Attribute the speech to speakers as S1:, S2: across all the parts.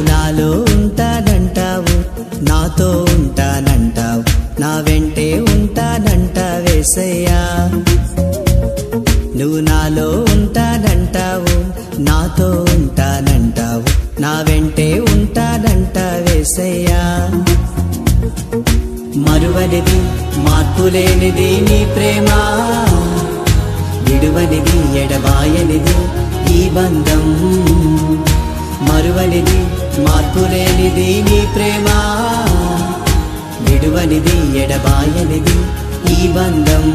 S1: నాలో ఉంటానంటావు, నాతో ఉంటానంటావు, నా వెంటే ఉంటానంటావేసయ్యా. నువ్వు నాలో ఉంటానంటావు, నాతో ఉంటానంటావు, నా వెంటే ఉంటానంటావేసయ్యా. మరువనిది మార్పులేనిది నీ ప్రేమ, విడువనిది ఎడబాయనిది ఈ బంధం. మరువనిది మార్పులేనిది నీ ప్రేమ, విడువనిది ఎడబాయనిది ఈ బంధం.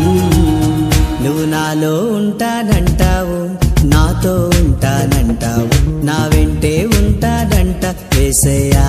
S1: నువ్వు నాలో ఉంటానంటావు, నాతో ఉంటానంటావు, నా వెంటే ఉంటానంట యేసయ్యా.